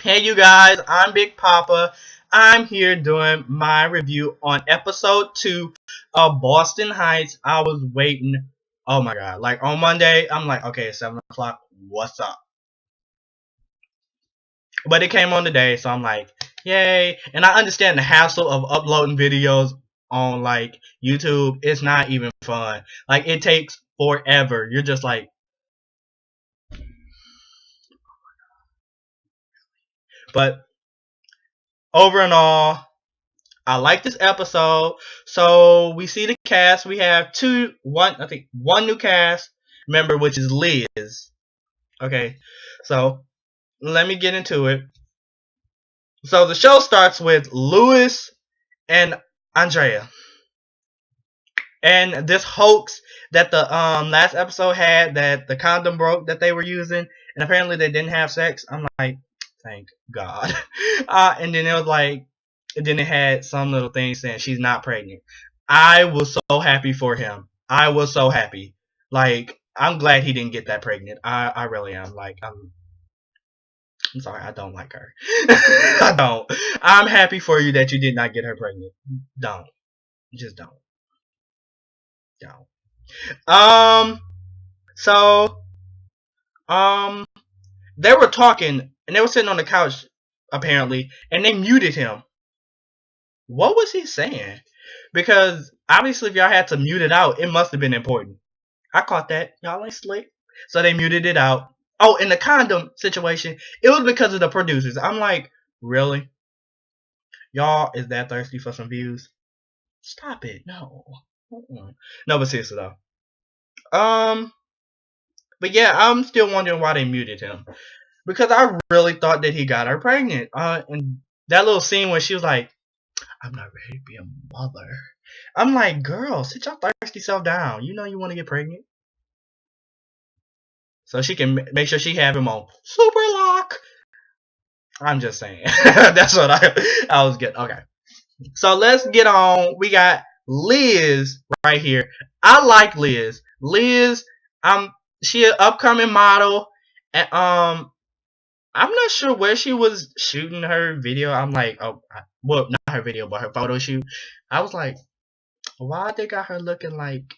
Hey you guys, I'm Big Papa. I'm here doing my review on episode 2 of Boston Heights. I was waiting. Oh my god. Like on Monday, I'm like, okay, it's 7 o'clock. What's up? But it came on today, so I'm like, yay. And I understand the hassle of uploading videos on like YouTube. It's not even fun. Like it takes forever. You're just like, but over and all, I like this episode. So we see the cast. We have one new cast member, which is Liz. Okay, so let me get into it. So the show starts with Lewis and Andrea, and this hoax that the last episode had, that the condom broke that they were using, and apparently they didn't have sex. I'm like, thank God. And then it was like, and then it had some little thing saying she's not pregnant. I was so happy for him. I was so happy. Like, I'm glad he didn't get that pregnant. I really am. Like, I'm sorry, I don't like her. I don't. I'm happy for you that you did not get her pregnant. Don't. Just don't. Don't. Um. So, um, they were talking and they were sitting on the couch apparently, and they muted him. What was he saying? Because obviously, if y'all had to mute it out, it must have been important. I caught that. Y'all ain't slick. So they muted it out. Oh, in the condom situation, it was because of the producers. I'm like, really? Y'all is that thirsty for some views? Stop it. No. No, but seriously though. Um, but yeah, I'm still wondering why they muted him. Because I really thought that he got her pregnant. And that little scene where she was like, I'm not ready to be a mother. I'm like, girl, sit your thirsty self down. You know you want to get pregnant. So she can make sure she have him on super lock. I'm just saying. That's what I was getting. Okay. So let's get on. We got Liz right here. I like Liz. Liz, she an upcoming model. And I'm not sure where she was shooting her video. I'm like, oh, well, not her video, but her photo shoot. I was like, why they got her looking like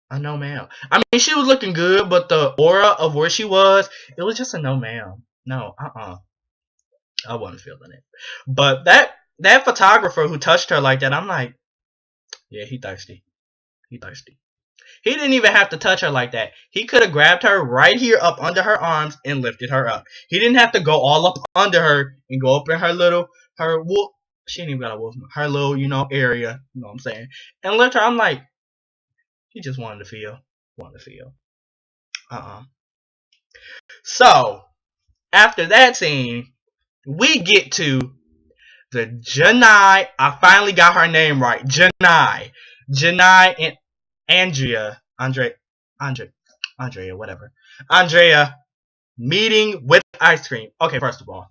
a no ma'am? I mean, she was looking good, but the aura of where she was, it was just a no ma'am. No, I wasn't feeling it. But that photographer who touched her like that, I'm like, yeah, he thirsty. He thirsty. He didn't even have to touch her like that. He could have grabbed her right here up under her arms and lifted her up. He didn't have to go all up under her and go up in her wolf. She ain't even got a wolf. Her little, area. You know what I'm saying? And lift her. I'm like, he just wanted to feel. Wanted to feel. So, after that scene, we get to the Janai. I finally got her name right. Janai. Janai and Andrea, whatever. Andrea meeting with ice cream. Okay, first of all,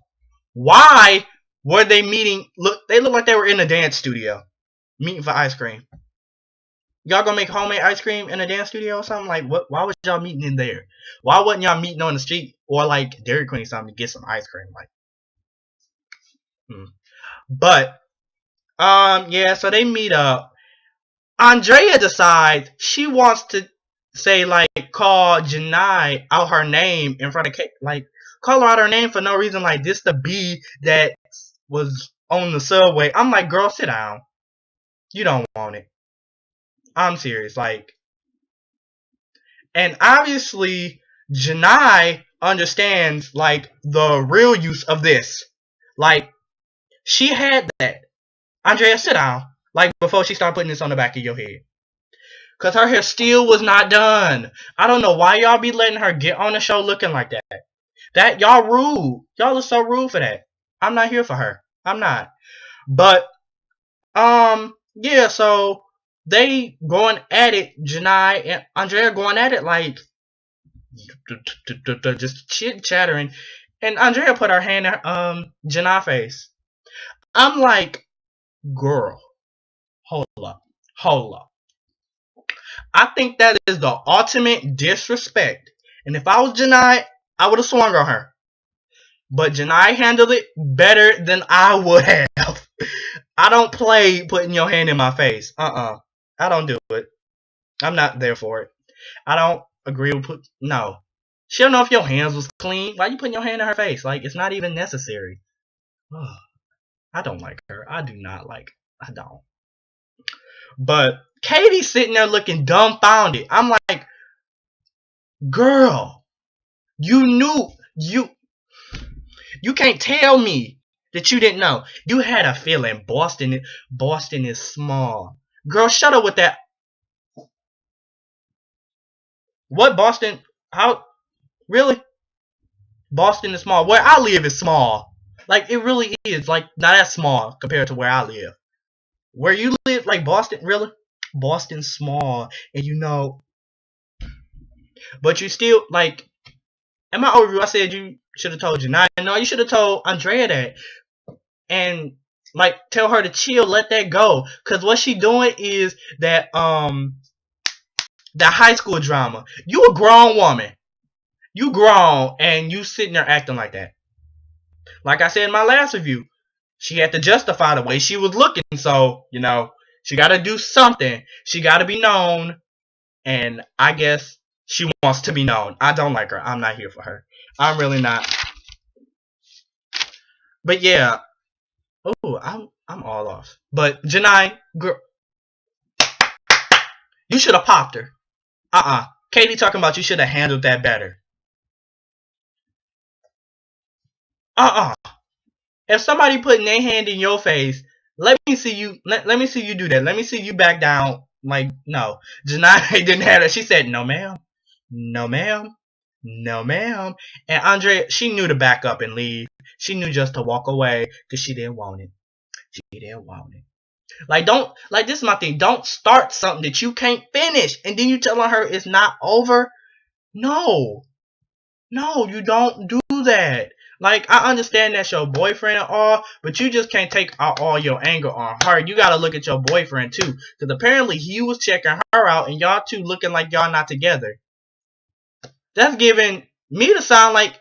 why were they meeting? They look like they were in a dance studio meeting for ice cream. Y'all gonna make homemade ice cream in a dance studio or something? Like, what? Why was y'all meeting in there? Why wasn't y'all meeting on the street or like Dairy Queen or something to get some ice cream? Like, but yeah. So they meet up. Andrea decides she wants to say, like, call Janai out her name in front of Kate, like call her out her name for no reason, like this the bee that was on the subway. I'm like, girl, sit down. You don't want it. I'm serious. Like, and obviously Janai understands like the real use of this. Like, she had that. Andrea, sit down. Like, before she started putting this on the back of your head. Because her hair still was not done. I don't know why y'all be letting her get on the show looking like that. That, y'all rude. Y'all are so rude for that. I'm not here for her. I'm not. But, yeah, so they going at it, Janai and Andrea going at it like, just chit-chattering. And Andrea put her hand in Janai's face. I'm like, girl, hold up. I think that is the ultimate disrespect. And if I was Janai, I would have swung on her. but Janai handled it better than I would have. I don't play putting your hand in my face. I don't do it. I'm not there for it. I don't agree with no. She don't know if your hands was clean. Why you putting your hand in her face? Like, it's not even necessary. I don't like her. I do not like her. I don't. But Katie's sitting there looking dumbfounded. I'm like, girl, you knew. You can't tell me that you didn't know. You had a feeling Boston is small. Girl, shut up with that. What Boston? How? Really? Boston is small. Where I live is small. Like, it really is. Like, not that small compared to where I live. Where you live, like Boston, really? Boston's small. And you know. But you still, like, in my overview, I said you should have told Janai. No, you should have told Andrea that. And, like, tell her to chill, let that go. Because what she doing is that high school drama. You a grown woman. You grown, and you sitting there acting like that. Like I said in my last review, she had to justify the way she was looking. So, you know, she got to do something. She got to be known. And I guess she wants to be known. I don't like her. I'm not here for her. I'm really not. But yeah. Oh, I'm all off. But Janai, girl, you should have popped her. Katie talking about you should have handled that better. If somebody putting their hand in your face, let me see you. Let me see you do that. Let me see you back down. Like, no, Janai didn't have it. She said, "No, ma'am. No, ma'am. No, ma'am." And Andrea, she knew to back up and leave. She knew just to walk away because she didn't want it. She didn't want it. Like, this is my thing. Don't start something that you can't finish, and then you telling her it's not over. No, you don't do that. Like, I understand that's your boyfriend and all, but you just can't take out all your anger on her. You gotta look at your boyfriend too, because apparently he was checking her out, and y'all two looking like y'all not together. That's giving me to sound like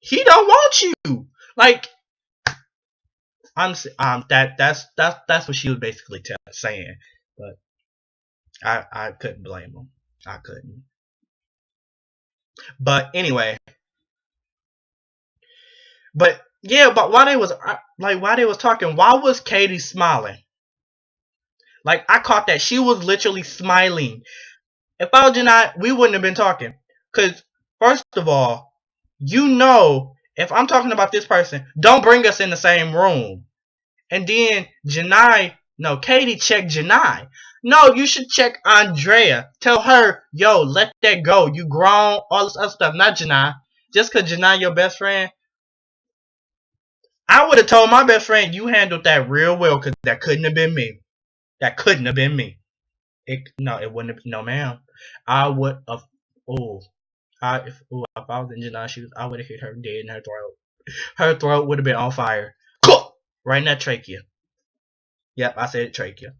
he don't want you. Like, that's what she was basically saying. But I couldn't blame him. I couldn't. But anyway. But yeah, but while they was talking, why was Katie smiling? Like, I caught that she was literally smiling. If I was Janai, we wouldn't have been talking. Cause first of all, you know, if I'm talking about this person, don't bring us in the same room. And then Katie checked Janai. No, you should check Andrea. Tell her, yo, let that go. You grown, all this other stuff. Not Janai. Just cause Janai your best friend. I would have told my best friend, you handled that real well, because that couldn't have been me. That couldn't have been me. It wouldn't have. No, ma'am. I would have. If I was in Janai's shoes, I would have hit her dead in her throat. Her throat would have been on fire. Right in that trachea. Yep, I said trachea.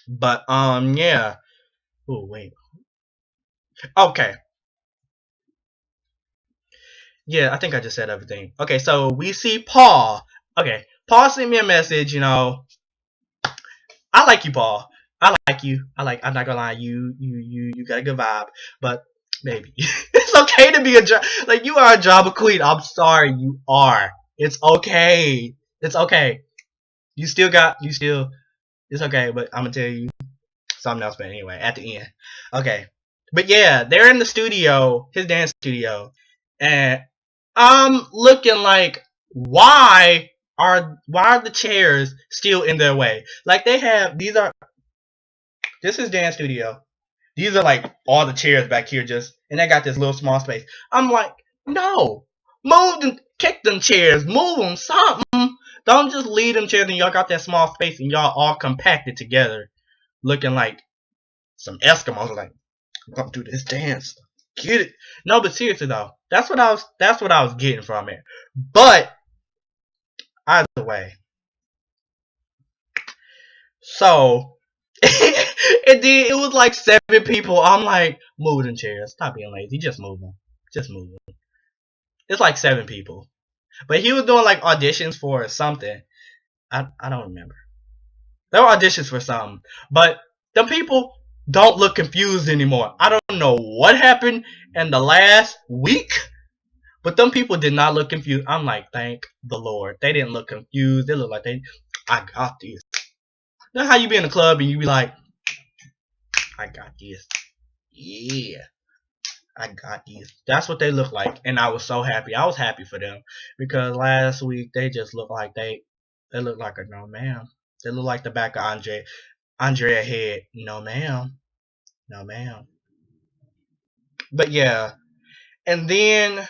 But yeah. Oh wait. Okay. Yeah, I think I just said everything. Okay, so we see Paul. Okay, Paul sent me a message. You know, I like you, Paul. I like you. I'm not gonna lie. You got a good vibe. But baby, it's okay to be like, you are a drama queen. I'm sorry, you are. It's okay. It's okay. It's okay. But I'm gonna tell you something else. But anyway, at the end. Okay. But yeah, they're in the studio, his dance studio, and I'm looking like, why are the chairs still in their way? Like, this is dance studio. These are like all the chairs back here, and they got this little small space. I'm like, no, move them, kick them chairs, move them, something. Don't just leave them chairs and y'all got that small space and y'all all compacted together, looking like some Eskimos. Like, I'm gonna do this dance. Get it? No, but seriously though, that's what I was getting from it. But either way, so and then it was like 7 people. I'm like, move them chairs. Stop being lazy. Just move them. Just move them. It's like 7 people. But he was doing like auditions for something. I don't remember. There were auditions for something. But the people don't look confused anymore. I don't know what happened in the last week, but them people did not look confused. I'm like, thank the Lord. They didn't look confused. They look like I got this. You know how you be in a club and you be like, I got this. Yeah. I got these. That's what they look like, and I was so happy. I was happy for them because last week they just looked like they look like a no ma'am. They look like the back of Andrea head. No ma'am, no ma'am. But yeah, and then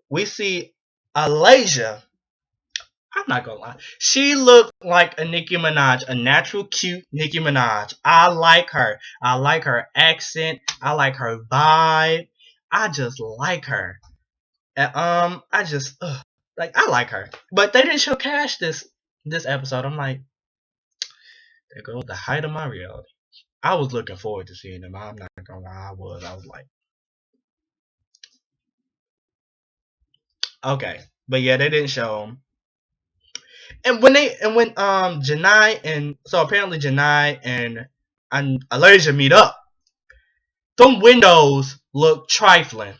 we see Alasia. I'm not gonna lie. She looked like a Nicki Minaj, a natural, cute Nicki Minaj. I like her. I like her accent. I like her vibe. I just like her. And, I just like I like her, but they didn't show Cash this episode. I'm like, there goes the height of my reality. I was looking forward to seeing them. I'm not gonna lie, I was like, okay, but yeah, they didn't show them. And when Janai and so apparently Janai and Alasia meet up, them windows look trifling.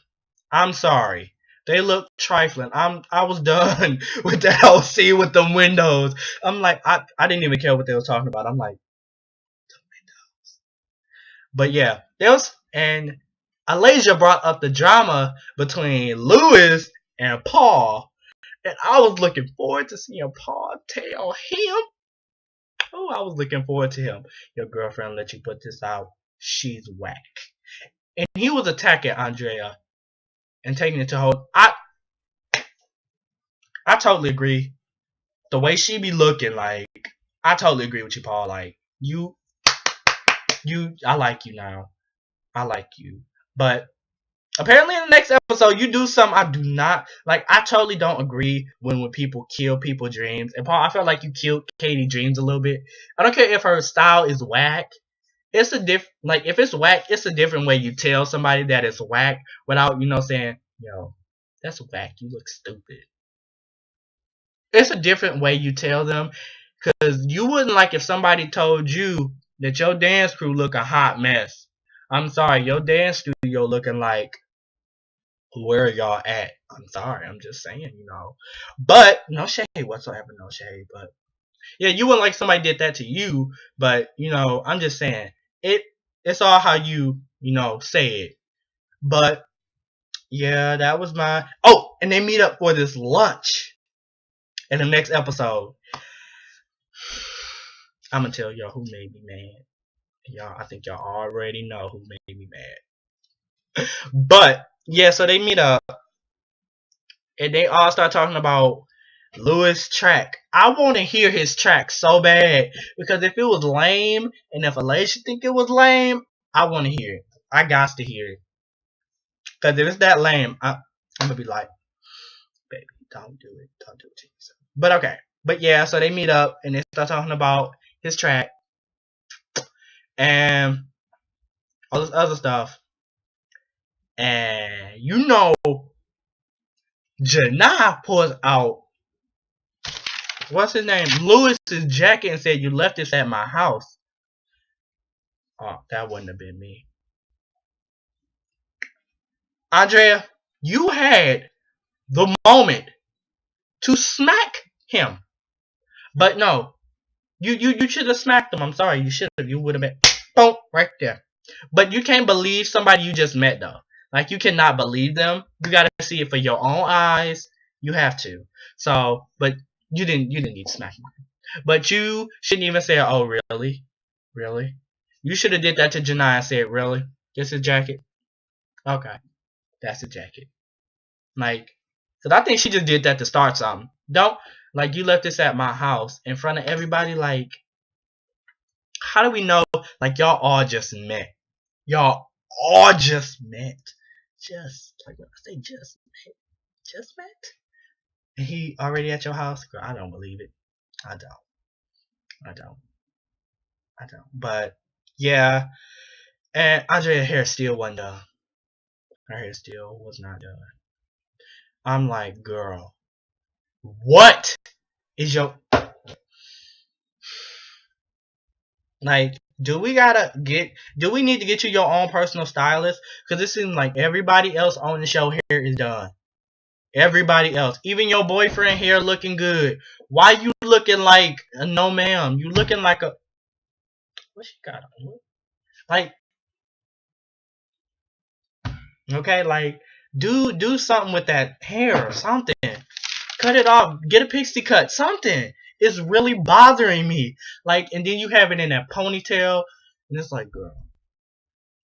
I'm sorry. They look trifling. I was done with that whole scene with them windows. I'm like, I didn't even care what they were talking about. I'm like, but yeah, there was, and Alasia brought up the drama between Lewis and Paul, and I was looking forward to seeing Paul tell him. Oh, I was looking forward to him. Your girlfriend let you put this out. She's whack. And he was attacking Andrea and taking it to her. I totally agree. The way she be looking, like, I totally agree with you, Paul. Like, I like you now. I like you. But apparently in the next episode, you do something I do not like. I totally don't agree when people kill people's dreams. And Paul, I felt like you killed Katie's dreams a little bit. I don't care if her style is whack. It's a like if it's whack, it's a different way you tell somebody that it's whack without saying, yo, that's whack. You look stupid. It's a different way you tell them, because you wouldn't like if somebody told you that your dance crew look a hot mess. I'm sorry, your dance studio looking like, where are y'all at? I'm sorry, I'm just saying. But no shade whatsoever, no shade. But yeah, you wouldn't like somebody did that to you. But I'm just saying it's all how you say it. But yeah, that was my. Oh, and they meet up for this lunch in the next episode. I'm gonna tell y'all who made me mad. Y'all, I think y'all already know who made me mad. But yeah, so they meet up and they all start talking about Lewis' track. I want to hear his track so bad, because if it was lame and if Alasia think it was lame, I want to hear it. I got to hear it. Because if it's that lame, I'm gonna be like, baby, don't do it. Don't do it to yourself. But okay. But yeah, so they meet up and they start talking about his track and all this other stuff. And Janai pulls out, what's his name? Lewis's jacket and said, you left this at my house. Oh, that wouldn't have been me. Andrea, you had the moment to smack him. But no, you should have smacked him. I'm sorry, you should have. You would have been boom right there. But you can't believe somebody you just met though. Like, you cannot believe them. You gotta see it for your own eyes. You have to. So, but you didn't need to smack him. But you shouldn't even say, oh really? Really? You should have did that to Janai and said, really? This is jacket? Okay. That's a jacket. Like, because I think she just did that to start something. Don't, like, you left this at my house in front of everybody. Like, how do we know? Like, y'all all just met. Y'all all just met. Just, like, when I say just met. Just met? And he already at your house? Girl, I don't believe it. I don't. But, yeah. And Andrea's hair still wasn't done. Her hair still was not done. I'm like, girl, what is your like? Do we need to get you your own personal stylist? Because it seems like everybody else on the show here is done. Everybody else, even your boyfriend here, looking good. Why you looking like a no ma'am? You looking like a what she got on? Like, okay, like do something with that hair or something. Cut it off. Get a pixie cut. Something. It's really bothering me. Like, and then you have it in that ponytail, and it's like, girl,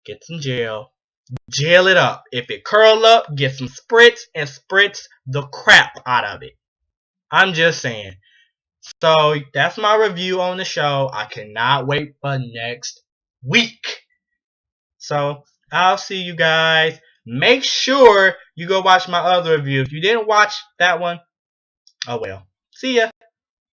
get some gel. Gel it up. If it curl up, get some spritz and spritz the crap out of it. I'm just saying. So that's my review on the show. I cannot wait for next week. So I'll see you guys. Make sure you go watch my other review. If you didn't watch that one, oh well. See ya.